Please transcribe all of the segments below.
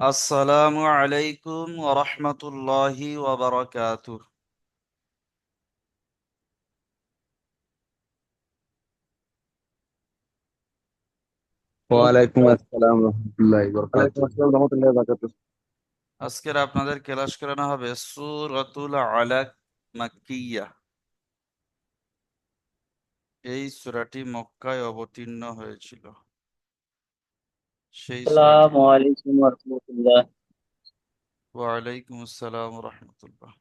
আসসালামু আলাইকুম ওয়া রাহমাতুল্লাহি ওয়া বারাকাতুহু। ওয়ালাইকুম আসসালাম রহমতুল্লাহি ওয়ালাইকুম বরকাতুহু। আসসালাম রহমতুল্লাহ বারাকাতুহু। আজকের আপনাদের ক্লাস করানো হবে সূরাতুল আলাক মাক্কিয়া। এই সূরাটি মক্কায় অবতীর্ণ হয়েছিল। সেই সূরাটি আসসালামু আলাইকুম ওয়া রাহমাতুল্লাহ। ওয়া আলাইকুম আসসালাম ওয়া রাহমাতুল্লাহ।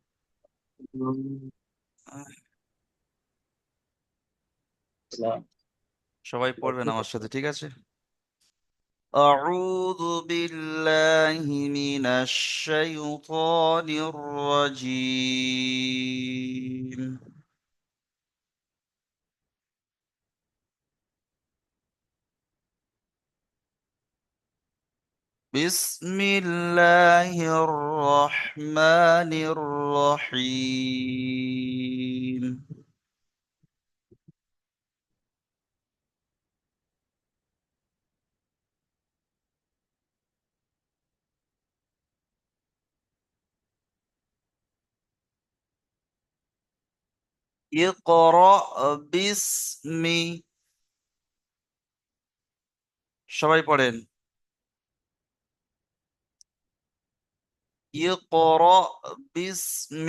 সবাই পড়বেন আমার সাথে, ঠিক আছে? أعوذ بالله من الشيطان الرجيم. بسم الله الرحمن الرحيم. اقرأ باسم. সবাই পড়েন। اقرأ باسم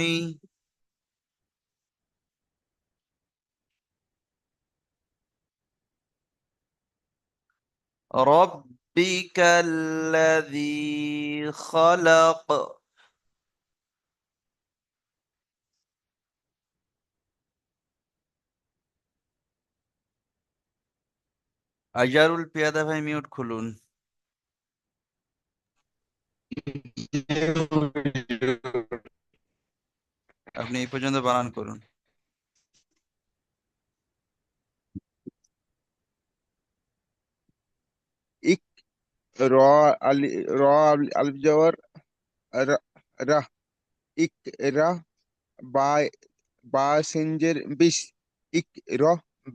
ربك الذي خلق. আজারুল পিয়াদা ভাই মিউট খুলুন। আপনি এই পর্যন্ত বানান করুন। ইক র আলি র আলিফ জবর রা রাহ। ইক রা বা বা সিনজের বিস। ইক র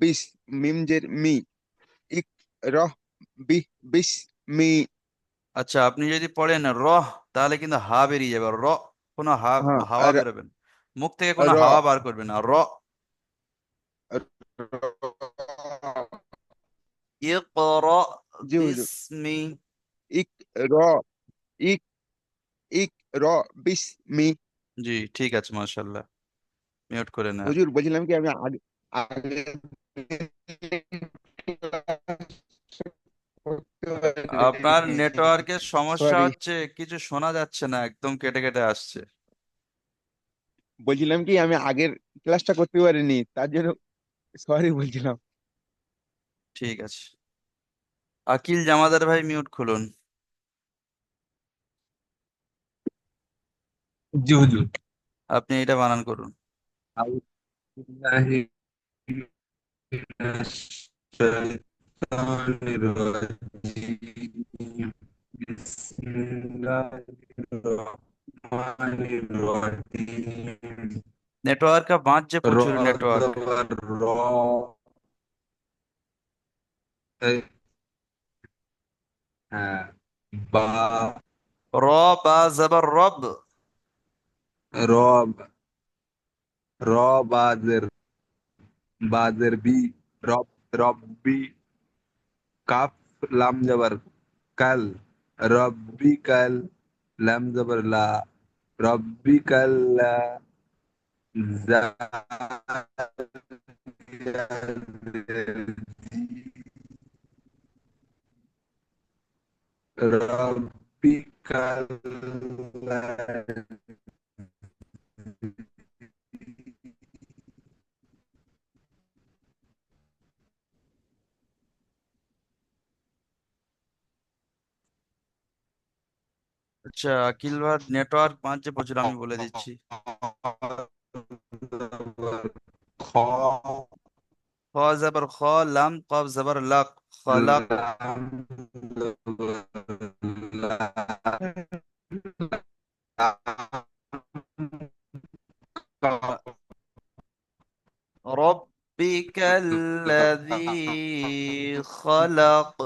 বিস মিমজের মি। ইক র বি বিস মি। আচ্ছা, আপনি যদি পড়েন তাহলে কিন্তু হা বেরিয়ে যাবে। কোনো হ্যাঁ হাওয়া আর বেরোবেন, মুখ থেকে কোনো র হাওয়া বার করবে না। ইকরা জি হুজুর। বিসমি। ইক র ইক ইক র বিস মি। জি, ঠিক আছে, মাশাআল্লাহ। মিউট করে নেন। হুজুর বলছিলাম কি আমি আগে আগে আপনার নেটওয়ার্কের সমস্যা সরি, হচ্ছে, কিছু শোনা যাচ্ছে না, একদম কেটে কেটে আসছে। বলছিলাম কি আমি আগের ক্লাসটা করতে পারিনি, তার জন্য সরি বলছিলাম। ঠিক আছে। আকিল জামাদার ভাই মিউট খুলুন। জি হুজুর। আপনি এটা বানান করুন। আউযু বিল্লাহি মিনাশ শাইতানির রাজিম। বিসমিল্লাহির রহমানির রহিম। নেটওয়ার্ক का বাঁচছে র প্রচুর নেটওয়ার্ক। জবর র, এই, হ্যাঁ, বা, র বা জবর রব। রব, র বাজের, বাজের বি, রব, রব্বি। কাফ লাম জবর কাল, রব্বি কাল, লাম জবর লা, রব্বি কাল্লা। জা, রব্বি কাল্লা। আচ্ছা, আকিল ভাই নেটওয়ার্ক বাঁচছে প্রচুর, আমি বলে দিচ্ছি। খ, খ জবর খ, লাম কফ জবর লাক, খলাক। লাম জবর লা, ربك الذي خلق.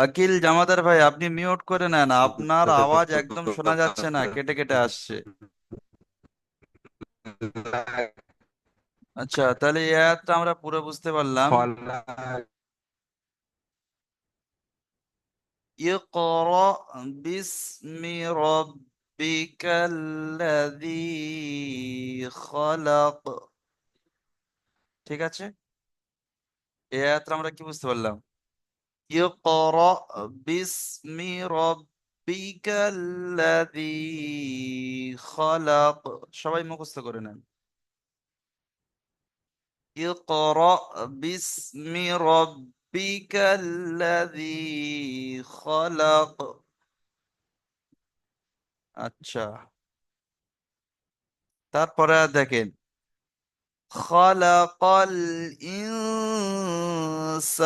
আকিল জামাদার ভাই, আপনি মিউট করে নেন, আপনার আওয়াজ একদম শোনা যাচ্ছে না, কেটে কেটে আসছে। আচ্ছা, তাহলে এই আয়াতটা আমরা পুরো বুঝতে পারলাম। خلق ইকরা বিসমি রাব্বিকাল্লাযী খলাক। ঠিক আছে, এই আয়াতটা আমরা কি বুঝতে পারলাম? ইকরা বিসমি রাব্বিকাল্লাযী খলাক। সবাই মুখস্থ করে নেন। ইকরা বিসমি রাব্বিকাল্লাযী খলাক। আচ্ছা, তারপরে আর দেখেন, খলাকাল ইনসানা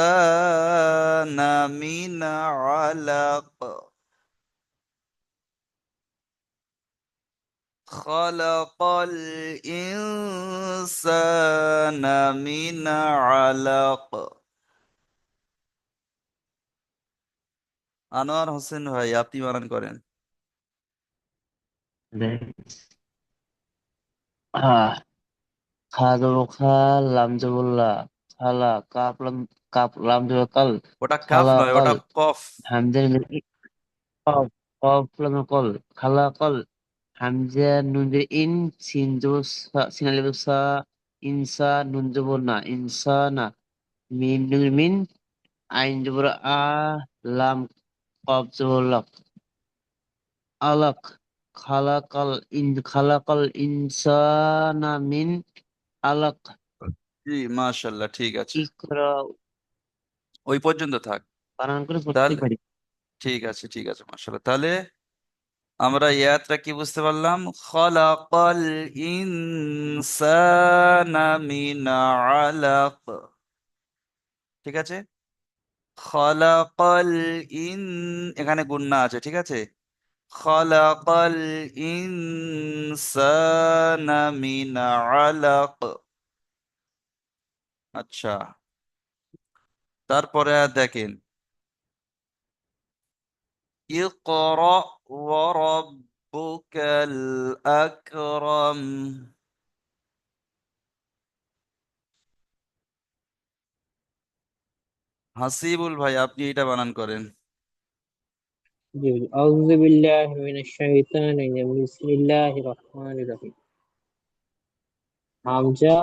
মিন আলাক। খলাকাল ইনসানা মিন আলাক। আনোয়ার হোসেন ভাই, আপনি বানান করেন। আহ খা জবর খা, লাম জবর লা, খালা, কাপ লাম জবর কাল, ওটা কাফ খালা নয়, কাল, ওটা কফ। হামজা কফ, কফ লাম কল, খালা কল, হামজা নুন জবর ইন, সিন জবর সিন আলিফ সা, ইনসা নুন জবর না, ইনসা না, মিন নুন মিন, আইন জবর আ, লাম কফ জবর লাক, আলাক, খালাকাল ইনসানা মিন আলাক, জি, মাশাল্লাহ, ঠিক আছে, ইকরা। ওই পর্যন্ত থাক। বানান করে পড়তে তাহলে পারি। ঠিক আছে, ঠিক আছে, মাশাল্লাহ। তাহলে আমরা ইয়াতটা কি বুঝতে পারলাম? খলাকাল ইনসানা মিন আলাক। ঠিক আছে, খলাকাল ইন, এখানে গুন্না আছে, ঠিক আছে। খলাকাল ইনসানা মিন আলাক। আচ্ছা, তারপরে আর দেখেন, ইকরা ওয়া রাব্বুকাল আকরাম। হাসিবুল ভাই, আপনি এটা বানান করেন। জি জি। আউযু বিল্লাহি মিনাশ শাইতানির রাজিম। বিসমিল্লাহির রহমানির রহিম। হামজা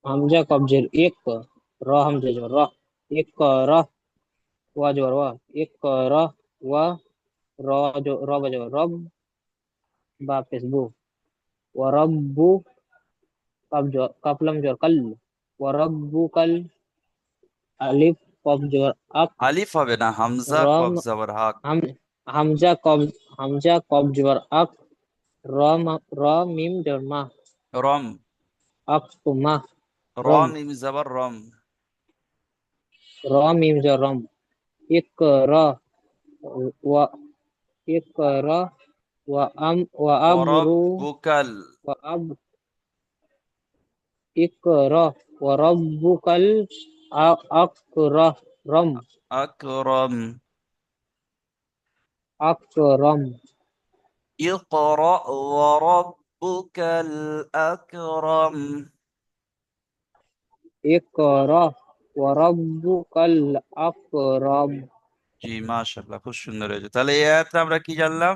হামজা কবজের এক, র হামজা জবর র, এক র, ওয়া জবর ওয়া, এক র, ওয়া র, র বা জবর রব, বা ফেসবু, ওয়া রব্বু, কাফলাম জবর কাল, ওয়া রব্বু কাল, আলিফ কব জবর আক, আলিফ হবে না, হামজা রম, কফ জবর হাক। হাম হামজা কব, হামজা কব জবর আক, র র মিম জবর মা, রম, আক মা, রম, রম ইম জবর রম। র মিম জবর রম, ইকরা, ওয়া ইকরা, ওয়া আমরু, ওয়ারাব্বুকাল, ওয়া আব ইকরা, ওয়া রাব্বুকাল আকরাম, আকরম। আকরাম, ইকরা ওয়ারাব্বুকাল আকরম। ইকরা, ওয়া রাব্বুকাল আকরাম। জি, মাশাআল্লাহ, খুব সুন্দর হয়েছে। তাহলে এই আয়াতে আমরা কি জানলাম?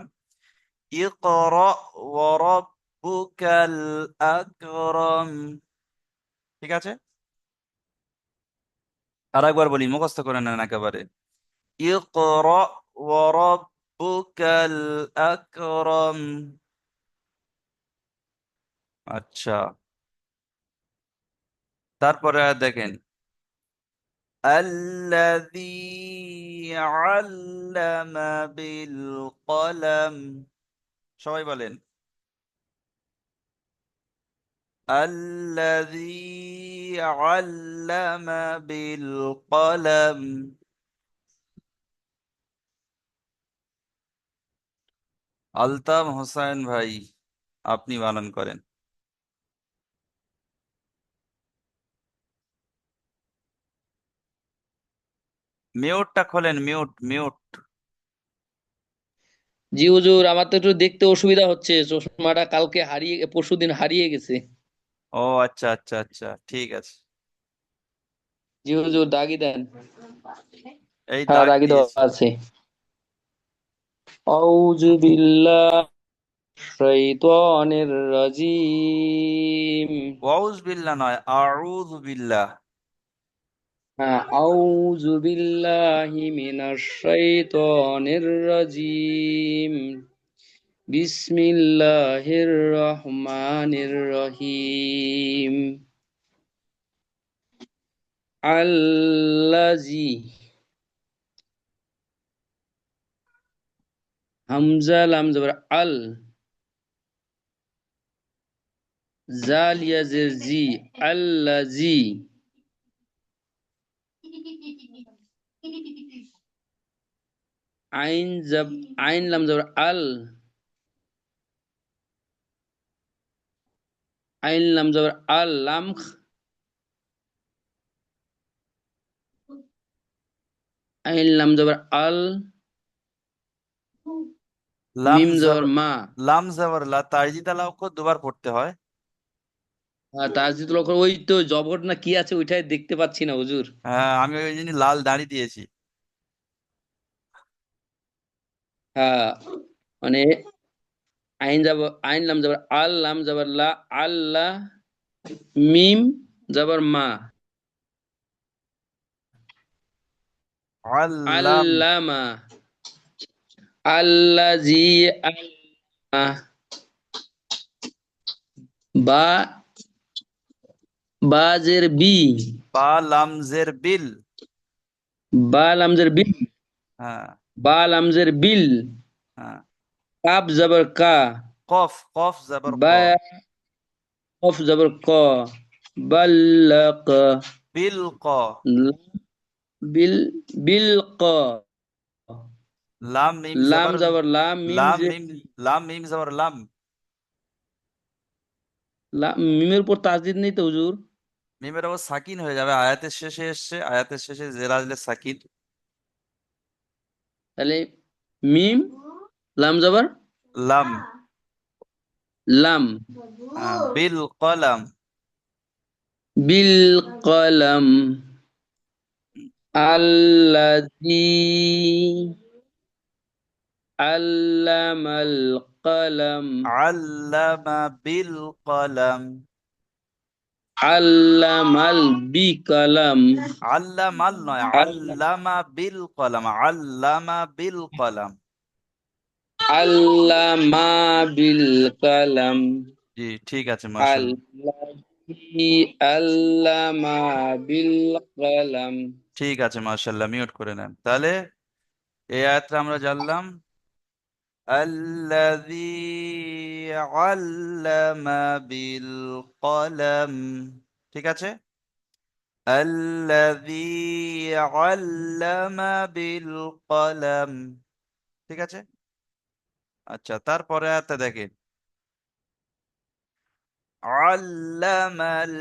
ইকরা ওয়ারাব্বুকাল আকরম। ঠিক আছে, আর একবার বলি, মুখস্থ করে নেন একেবারে। ইকরা ওয়ারাব্বুকাল আকরম। আচ্ছা, তারপরে আর দেখেন, الذي علم بالقلم। সবাই বলেন, الذي علم بالقلم। আলতাম হোসেন ভাই, আপনি বানান করেন। মিউটটা খোলেন, মিউট মিউট। জি হুজুর, আমার তো একটু দেখতে অসুবিধা হচ্ছে, চশমাটা কালকে পরশুদিন হারিয়ে গেছে। ও আচ্ছা আচ্ছা আচ্ছা, ঠিক আছে। জি হুজুর, দাগি দেন। এই হ্যাঁ, দাগ দাগি দেওয়া দিয়েছি। আছে। আউযু বিল্লাহি শাইতানির রাজিম। ওয়াউজ বিল্লাহ নয়, আউযু বিল্লাহ। হ্যাঁ, আউযু বিল্লাহি মিনাশ শাইতানির রাজিম। বিসমিল্লাহির রহমানির রহিম। আল্লাজি, হামজা লাম জবর আল, জাল ইয়াজের জি, আল্লাজি। আইন জব, আইন লাম জবর আল, আইন লাম জবর আল, লাম আইন লাম জবর আল, লাম মিম জবর জবর, মা। লাম জবর লা, তাজদিদ আলা অক্ষর দুবার পড়তে হয়। তাজদিদুল অক্ষর, ওই তো জবর না কি আছে ওইটাই দেখতে পাচ্ছি না হুজুর। হ্যাঁ, আমি ওই জন্য লাল দাড়ি দিয়েছি। হ্যাঁ, মানে আইন যাব, আইন লাম জবর আল, লাম জবর লা, আল্লাহ, মিম জবর মা। আল্লাম, আল্লামা, আল্লাজি, আল্লামা। বা, বাজের বি, বা লাম জের বিল। বা লামজের বিল, হ্যাঁ বা লামজের বিল। হ্যাঁ। কাব জবর কা, কফ, কফ জবর ক। বা, কফ জবর ক, বাল্লাক, বিল ক। বিল, বিল ক। লাম মিম লাম জবর, জবর লাম, মিম লাম যে মিম, লাম মিম জবর লাম। মিমের উপর তাসদিদ নেই তো হুজুর। মিমের আবার সাকিন হয়ে যাবে, আয়াতের শেষে এসছে, আয়াতের শেষে জের আসলে সাকিন। তাহলে মিম, লাম জবর লাম। লাম, বিল কলাম। বিল কলম। আল্লাযী আল্লামাল কলম, আল্লামা বিল কলাম। আল্লামাল বি কলম। আল্লামাল নয়, আল্লামা বিল কলাম, আল্লামা বিল কলাম। আল্লামা বিল কলম। জি ঠিক আছে, মাশাআল্লাহ। আল্লাযী আল্লামা বিল কলম। ঠিক আছে, মাশাআল্লাহ, মিউট করে নেন তাহলে। এই আয়াতটা আমরা জানলাম, আল্লাযী আল্লামা বিল কলাম। ঠিক আছে, আল্লাযী আল্লামা বিল কলাম। ঠিক আছে। আচ্ছা, তারপরে আয়াতটা দেখেন, আল্লামাল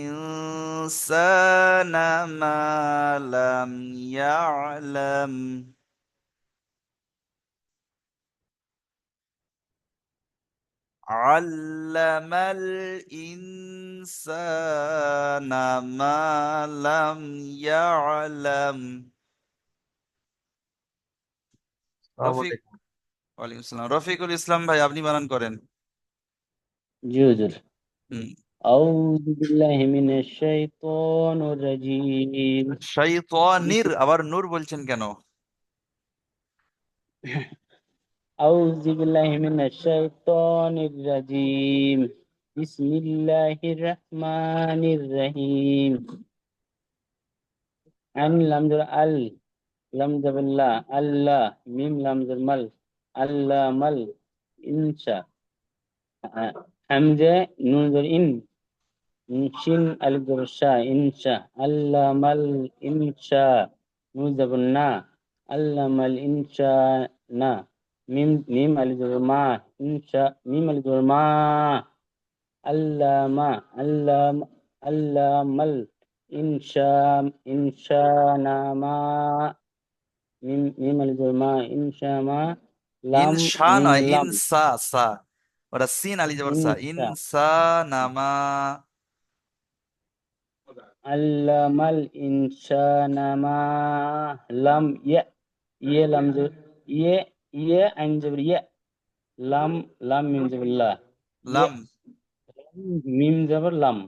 ইনসানা মা লাম ইয়ালাম। আল্লামাল ইনসানা মা লাম ইয়ালাম। রফিক, ওয়ালাইকুম আসসালাম, রফিকুল ইসলাম ভাই, আপনি বানান করেন। জি হুজুর। হুম। আউযু বিল্লাহি মিনাশ শাইতানির রাজিম। শাইতানির, আবার নূর বলছেন কেন? আউযু বিল্লাহি মিনাশ শাইতানির রাজিম। বিসমিল্লাহির রহমানির রহিম। আন লাম জবর আল, লাম জবর লা, আল্লাহ, মিম লাম জবর মাল, আল্লামাল ইনসা, হামজা নুন জবর ইন, শিন আলিফ জবর শা, ইনসা, আল্লামাল ইনসা, নুন জবর না, আল্লামাল ইনসা না, মিম আলিফ জবর মা, ইনসা, মিম আলিফ জবর মা, আল্লামা, আল্লামাল ইনশা ইনশা নামা মিম আলিফ জবর মা ইনশা মা লাম ইনসা মিম নয়, লাম ইনসা সা, ওটা সিন আলি জবর সা, ইনশা ইনসা নামা। আল্লামাল ইনসানা মা লাম লাম জবর আইন জবর লাম লাম মিম জবর লা ইয়ে লাম। মিম জবর লাম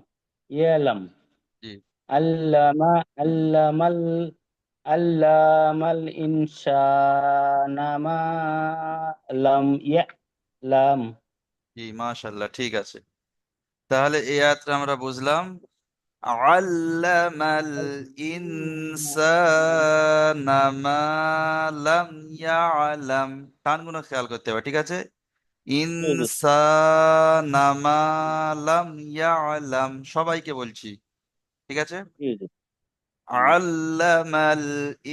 লাম জি আল্লামা আল্লামাল আল্লামাল ইনসানা মা লাম লাম জি, মাশাআল্লাহ, ঠিক আছে। তাহলে এই আয়াতটা আমরা বুঝলাম, আল্লামাল ইনসানা মা লাম ইয়ালাম। টানগুলো খেয়াল করতে হবে, ঠিক আছে? জি জি ইনসানা মা লাম ইয়ালাম, সবাইকে বলছি, ঠিক আছে? জি জি আল্লামাল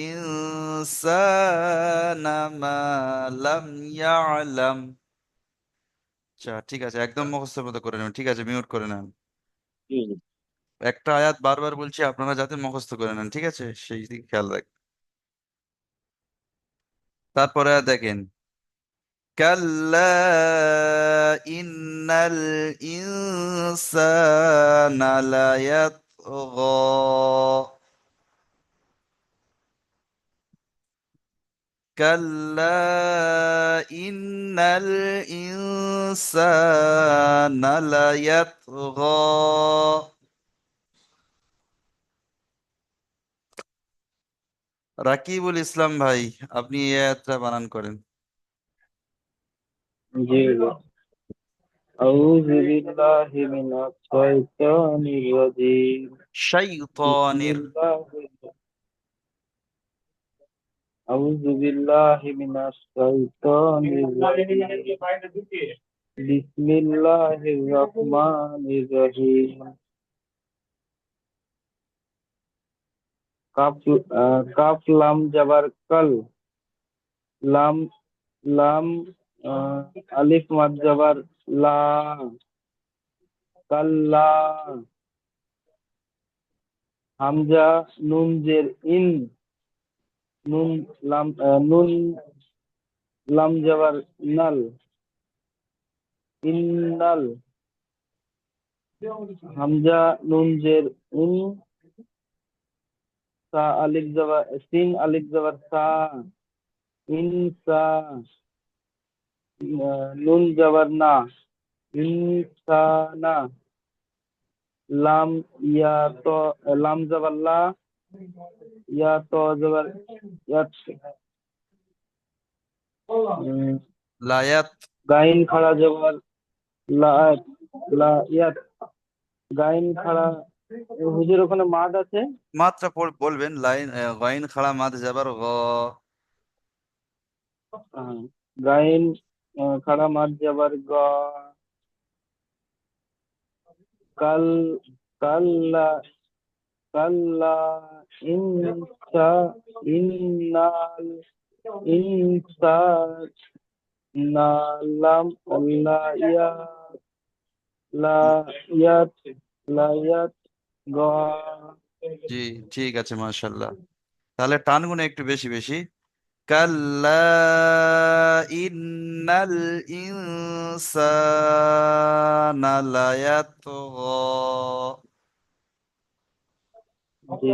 ইনসানা মা লাম ইয়ালাম। আচ্ছা, ঠিক আছে, একদম মুখস্থের মতো করে নেন, ঠিক আছে? মিউট করে নেন। জি জি একটা আয়াত বারবার বলছি, আপনারা যাতে মুখস্থ করে নেন, ঠিক আছে? সেই দিকে খেয়াল রাখবেন। তারপরে আয়াত দেখেন, কাল্লা ইন্নাল ইনসানা লায়াতগা। كلا إن الإنسان ليطغى। রাকিবুল ইসলাম ভাই, আপনি এই আয়াতটা বানান করেন। জি আউযু বিল্লাহি মিনাশ শাইতানির রাজিম শাইতানির। বিসমিল্লাহির আউযু বিল্লাহি মিনাশ শাইতানির রাজিম বিসমিল্লাহির রহমানির রহিম কাফ কাফ লাম জাবার কাল লাম লাম আহ, আলিফ মাদ জাবার লা কাল্লা হামজা নুন জের ইন নুন নুন লাম জাবার নাল ইন্নাল হামজা নুন জের ইন সা আলিফ জাবার সিন আলিফ জাবার সা ইনসা নুন জাবার না ইনসানা লাম ইয়া তো লাম জাবার লা ইয়া তো জাবার ইয়াত লায়াত। গাইন খাড়া জাবার লা লা ইয়াত গাইন খাড়া হুজুর ওখানে মাঠ আছে মাত্রা বলবেন, লাইন গাইন খাড়া মাদ জাবার গ। গাইন খাড়া মাঠ জাবার গ কাল কাল্লা কাল্লা ইনসা ইন্নাল ইনসানা লা ইয়া লা ইয়াত লা ইয়াত গ জি, ঠিক আছে, মাশাআল্লাহ। তাহলে টানগুলো একটু বেশি বেশি। কাল্লা ইন্নাল ইনসানা লায়াতগা। জি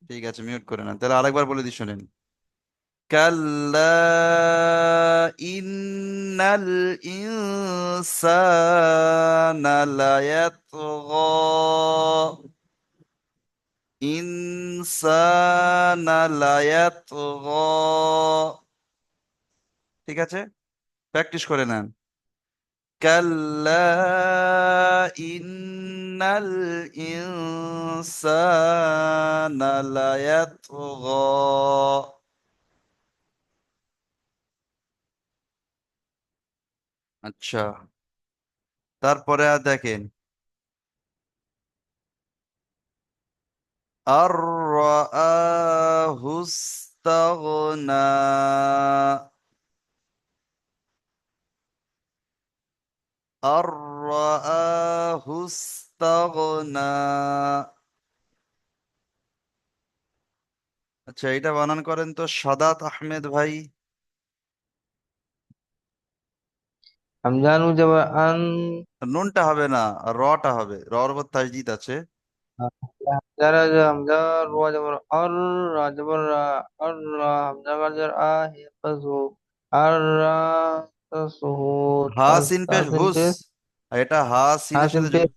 ঠিক আছে, মিউট করে নেন। তাহলে আরেকবার বলে দিই, শোনেন। কাল্লা ইন্নাল ইনসানা লায়াতগা। ইনসানা লায়াতগা। ঠিক আছে, প্র্যাকটিস করে নেন। كلا إن الإنسان ليطغى। আচ্ছা, তারপরে আর দেখেন, আর রাআহু ইস্তাগনা। আর রাআহু ইস্তাগনা। আচ্ছা, এটা বানান করেন তো সাদাত আহমেদ ভাই। হামজা নুন জবর আন, নুনটা হবে না, রটা হবে, রর উপর তাসদিদ আছে। হামজা রাজা হামজা, রুয়া জবর আর, রা জবর রা, আর রা, হামজা গাজর আ, হে পাসু, আর রা, তাসহু, হা সিন পেশ তাসিন হুস, পেশ, আর এটা হা সিনের হাসিন সাথে পেশ,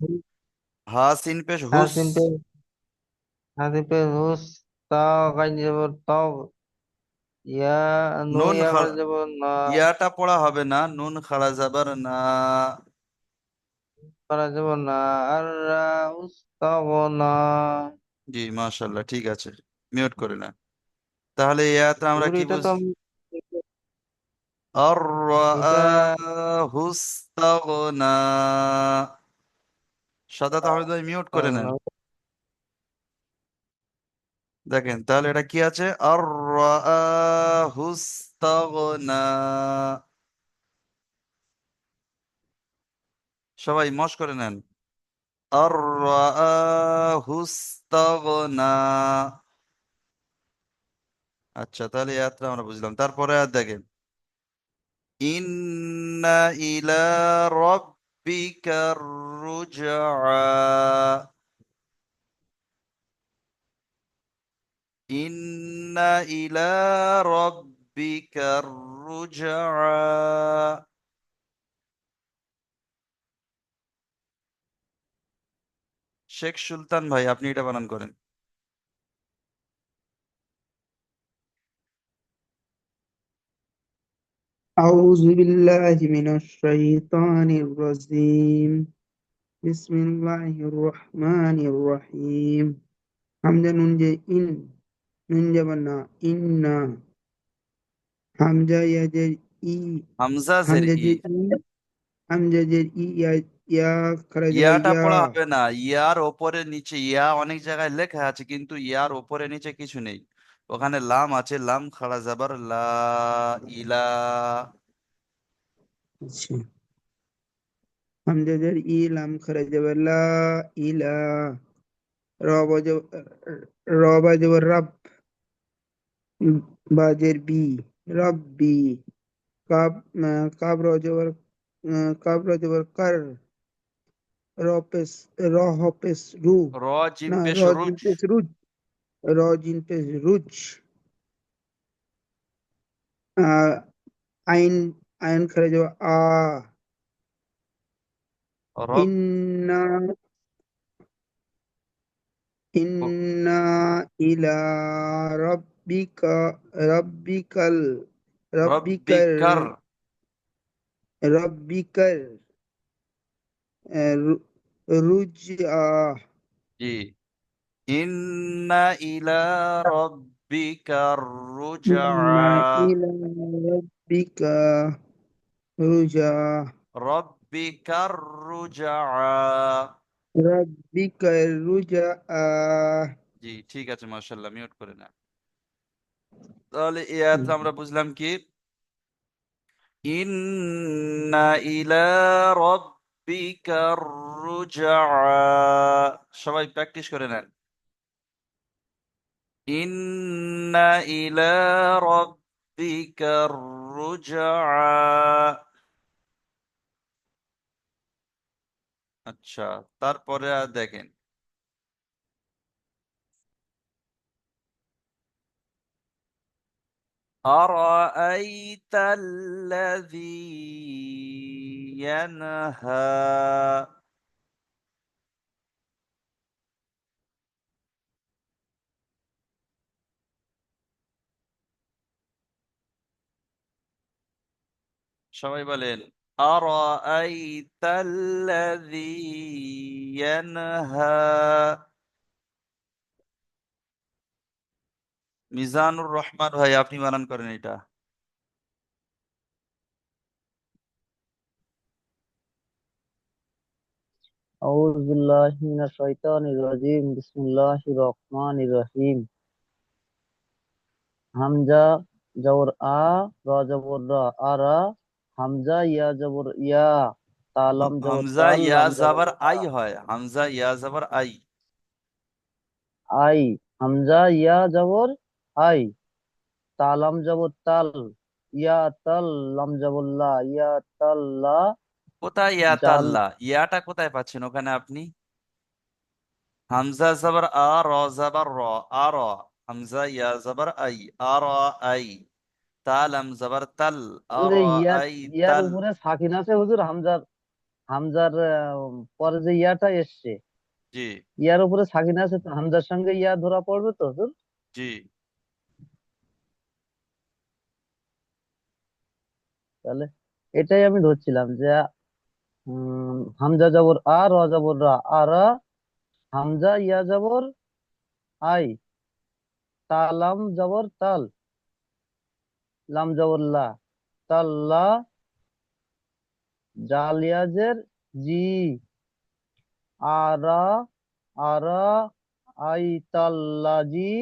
হা সিন পেশ হুস। হাসিন পেশ, হাসিন পেশ, হুস, তা গাইন জবর তাও, ইয়া নু নুন ইয়া খাড়া, গাজর জবর না, ইয়াটা পড়া হবে না, নুন খাড়া যাবার না। করা জবর না, আর রা, উস্তাগনা। জি মাশাল্লাহ, ঠিক আছে, মিউট করে না। তাহলে ইয়াতে আমরা হুজুর কি এটা তো বুঝ, আমি আর এটা হুস্তাগনা। সাদাত আহমেদ ভাই মিউট করে নেন। দেখেন তাহলে এটা কি আছে, আর হুস্তাগনা। সবাই মশ করে নেন, আর হুস্তাগনা। আচ্ছা, তাহলে ইয়াত্রা আমরা বুঝলাম। তারপরে আর দেখেন, ইন্না ইলা রাব্বিকা রুজআ। ইন্না ইলা রাব্বিকা রুজআ। শেখ সুলতান ভাই, আপনি এটা বানান করেন। أعوذ بالله من الشيطان الرجيم بسم الله الرحمن الرحيم حمزة ننجي إن ننجي بنا إنا حمزة يجر إي হামজা জের حمزة ই। جر إي حمزة جر إي يا خرج ইয়াটা يا পড়া হবে না, ইয়ার ওপরে নিচে, ইয়া অনেক জায়গায় লেখা আছে কিন্তু ইয়ার ওপরে নিচে কিছু নেই। ওখানে লাম আছে, লাম খাড়া যাবার লা, ইলা। अच्छा حمزة جر إي لام خرج لا إلا رابا جبر رب باجر بي ربي কাব রজবর কাব রজবর কর রপেস রহপেস রু র জিম না পেশ রজিন রুজ। পেস রুজ রজিন পেস রুজ আহ, আইন আইন খারে যাব আ রব, ইন্না ইন্না ইলা রব্বিকা রব্বিকাল রব্বিকার রব্বিকার। রব্বিকার রুজ জি, ইন্না ইলা রব্বিকার রুজআ। ইন্না ইলা রব্বিকা রুজা রব্বিকার রুজআ। রব্বিকা রুজা জি ঠিক আছে, মাশাআল্লাহ, মিউট করে না। তাহলে এই আয়াতটা আমরা বুঝলাম কি, ইন্না ইলা রাব্বিকার রুজআ। সবাই প্র্যাকটিস করে নেন, ইন্না ইলা রাব্বিকার রুজআ। আচ্ছা, তারপরে আর দেখেন, أرأيت الذي ينهى। সবাই বলেন, أرأيت الذي ينهى। মিজানুর রহমান ভাই, আপনি বানান করেন এটা। أعوذ بالله من الشيطان الرجيم بسم الله الرحمن الرحيم হামজা জবর র জবর আরা, হামজা ইয়া জবর ইয়া, তালাম জবর হামজা তাল, ইয়া লাম জবর জাবার লা, আই হয়, হামজা ইয়া জাবার আই। আই, হামজা ইয়া জবর আই, তালাম জবর তাল, ইয়া তাল, লাম জবর লা, ইয়া তাল লা, কোথায় ইয়া জাল, তাল্লা, ইয়াটা কোথায় পাচ্ছেন ওখানে আপনি? হামজা জবর আ, র জবর র, আর। হামজা ইয়া জবর আই, আর আই। তালাম জবর তাল, আর হুজুর এই আই ইয়ার তাল। উপরে সাকিন আছে হুজুর, হামজার হামজার পরে যে ইয়াটা এসছে, জি ইয়ার উপরে সাকিন আছে তো হামজার সঙ্গে ইয়া ধরা পড়বে তো হুজুর? জি। তাহলে এটাই আমি ধরছিলাম যে হামজা জবর আ, র জবর রা, আর, হামজা ইয়া জবর আই, তালাম জবর তাল, লাম জবর লা, তাল্লা, জালিয়াজের জি, আরা, আরা, আই তাল্লাজি,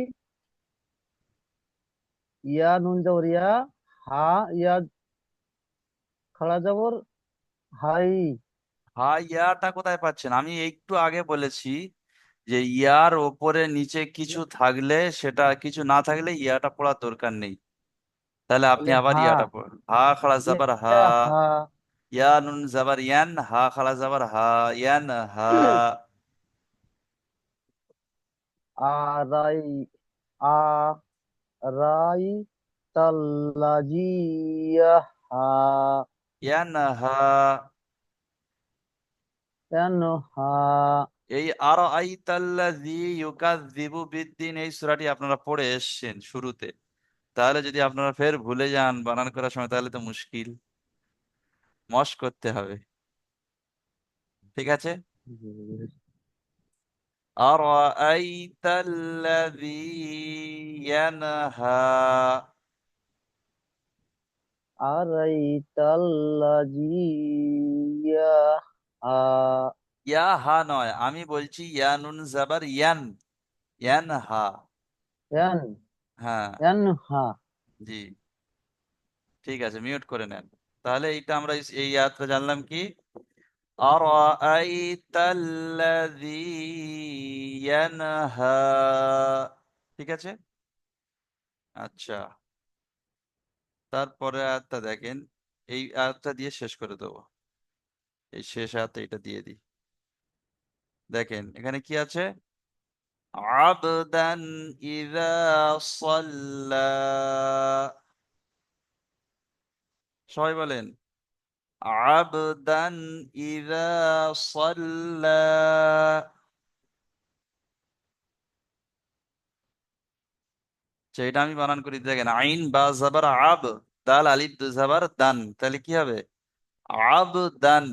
ইয়া নুন জবর ইয়া, হা, ইয়া খাড়া জবর হাই। হ্যাঁ, ইয়াটা কোথায় পাচ্ছেন? আমি একটু আগে বলেছি যে ইয়ার ওপরে নিচে কিছু থাকলে, সেটা কিছু না থাকলে ইয়াটা পড়ার দরকার নেই। তাহলে আপনি তাহলে আবার হা, ইয়াটা পড়ুন। হা খাড়া জাবার হা, ইয়া হা, ইয়া নুন জাবার ইয়ান, হা খাড়া জাবার হা, ইয়ান হা। আরাই, আ, রাই তাল্লাজি, ইয়া হা, ইয়ান হা। কেন হা, এই আর আইতাল্লাযী ইউকাযযিবু বিদ্দিন, এই সূরাটি আপনারা পড়ে এসেছেন শুরুতে। তাহলে যদি আপনারা ফের ভুলে যান বানান করার সময়, তাহলে তো মুশকিল। মশ করতে হবে। ঠিক আছে। أرأيت الذي ينهى। আরাই তাল্লাজি, ইয়া হা, ইয়া হা নয়, আমি বলছি ইয়া নুন জাবার ইয়ান, ইয়ান হা। কেন, হ্যাঁ। কেন হা। জি, ঠিক আছে, মিউট করে নেন। তাহলে এইটা আমরা এই আয়াতটা জানলাম কি, أرأيت الذي ينهى। ঠিক আছে। আচ্ছা, তারপরে আয়াতটা দেখেন। এই আয়াতটা দিয়ে শেষ করে দেবো। এই শেষ আয়াতটা এটা দিয়ে দিই। দেখেন এখানে কি আছে, আবদান ইযা সাল্লা। সবাই বলেন, আবদান ইযা সাল্লা। আচ্ছা, এটা আমি বানান করি, দেখেন আইন বা জাবার আব, দাল আলিফ দু জাবার দান, তাহলে কি হবে? আবদান।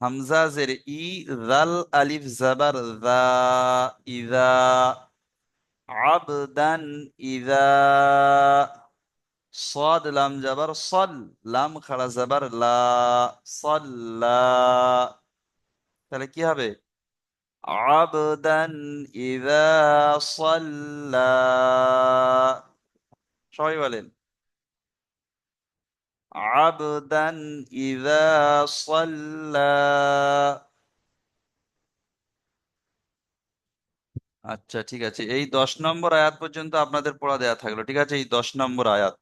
হামজা জের ই, দাল আলিফ জাবার দা, ইযা। আবদান ইযা। صاد لام جبر صل، লাম খাড়া জবর লা, সাল্লা। তাহলে কি হবে? আবদান ইযা সাল্লা। সবাই বলেন, আবদান ইযা সাল্লা। আচ্ছা ঠিক আছে, এই 10 নম্বর আয়াত পর্যন্ত আপনাদের পড়া দেয়া থাকলো। ঠিক আছে, এই 10 নম্বর আয়াত।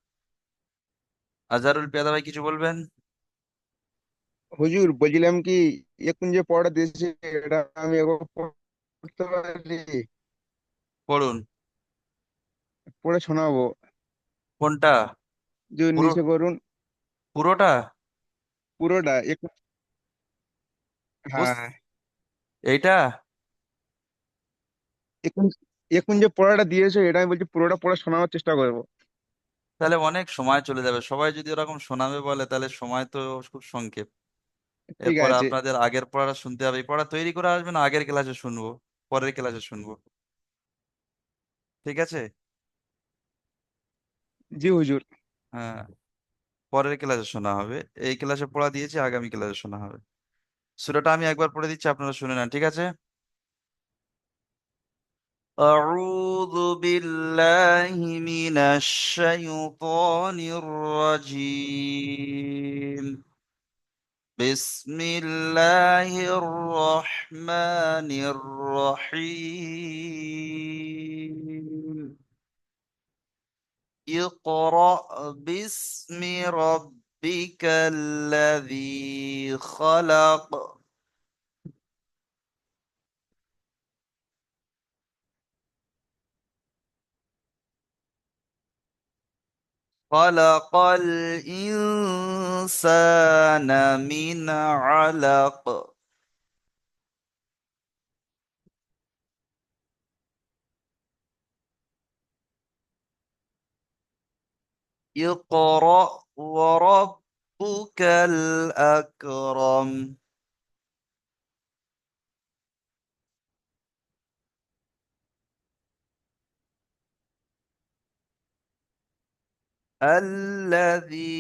আজহারুল পেয়াদা ভাই কিছু বলবেন? হুজুর বলছিলাম কি, এখন যে পড়াটা দিয়েছে এটা আমি এখন পড়তে পারি? পড়ুন। পড়ে শোনাবো। কোনটা? যে পুরো, নিচে করুন। পুরোটা? পুরোটা এখন। বুঝ, হ্যাঁ। এইটা? এখন এখন যে পড়াটা দিয়েছো এটা আমি বলছি পুরোটা পড়ে শোনাবার চেষ্টা করবো। তাহলে অনেক সময় চলে যাবে, সবাই যদি ওরকম শোনাবে বলে তাহলে সময় তো খুব সংক্ষেপ। ঠিক এরপরে আছে। আপনাদের আগের পড়াটা শুনতে হবে। এই পড়া তৈরি করে আসবেন, আগের ক্লাসে শুনবো, পরের ক্লাসে শুনবো। ঠিক আছে। জি হুজুর। হ্যাঁ, পরের ক্লাসে শোনা হবে। এই ক্লাসে পড়া দিয়েছি, আগামী ক্লাসে শোনা হবে। সূরাটা আমি একবার পড়ে দিচ্ছি, আপনারা শুনে নেন। ঠিক আছে। أعوذ بالله من الشيطان الرجيم. بسم الله الرحمن الرحيم. اقرأ باسم ربك الذي خلق. خلق الإنسان من علق. اقرأ وربك الأكرم. الذي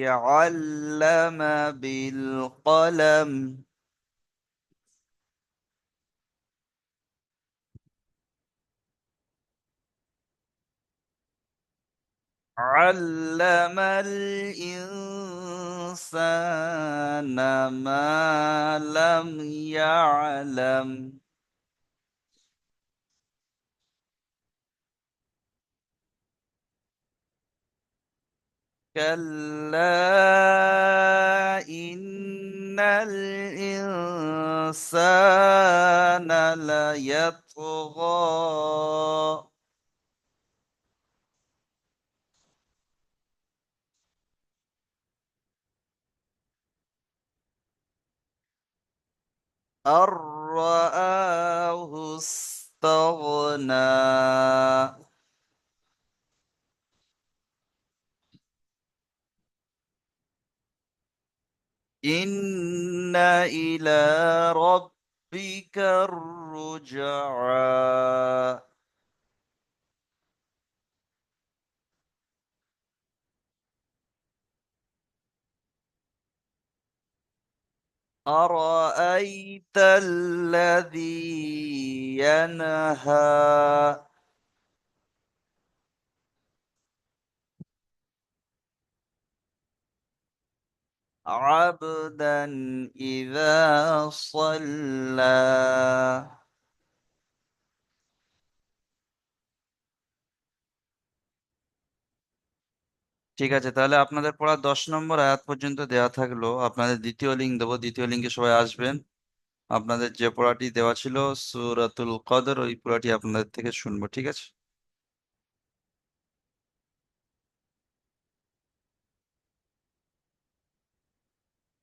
علم بالقلم. علم الإنسان ما لم يعلم. كلا إن الإنسان ليطغى. أن رآه استغنى. إن إلى ربك الرجعى. أرأيت الذي ينهى. عبدا إذا صلى. ঠিক আছে, তাহলে আপনাদের পড়া 10 নম্বর আয়াত পর্যন্ত দেওয়া থাকলো। আপনাদের দ্বিতীয় লিঙ্ক দেবো, দ্বিতীয় লিঙ্কে সবাই আসবেন। আপনাদের যে পড়াটি দেওয়া ছিল সূরাতুল কদর, ওই পড়াটি আপনাদের থেকে শুনবো, ঠিক আছে?